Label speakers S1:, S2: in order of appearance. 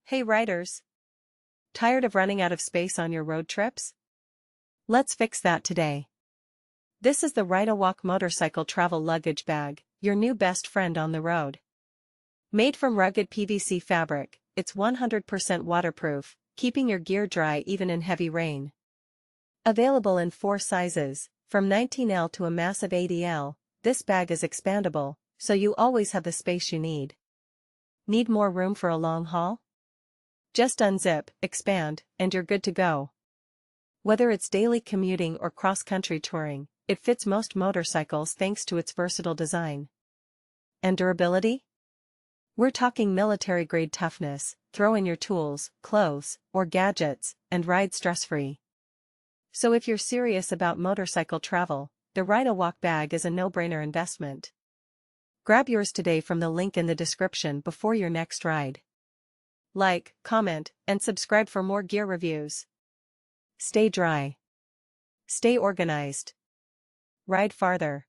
S1: Hey riders! Tired of running out of space on your road trips? Let's fix that today. This is the Rhinowalk motorcycle travel luggage bag, your new best friend on the road. Made from rugged PVC fabric, it's 100% waterproof, keeping your gear dry even in heavy rain. Available in 4 sizes, from 19L to a massive 80L, this bag is expandable, so you always have the space you need. Need more room for a long haul? Just unzip, expand, and you're good to go. Whether it's daily commuting or cross-country touring, it fits most motorcycles thanks to its versatile design. And durability? We're talking military-grade toughness. Throw in your tools, clothes, or gadgets, and ride stress-free. So if you're serious about motorcycle travel, the Rhinowalk bag is a no-brainer investment. Grab yours today from the link in the description before your next ride. Like, comment, and subscribe for more gear reviews. Stay dry. Stay organized. Ride farther.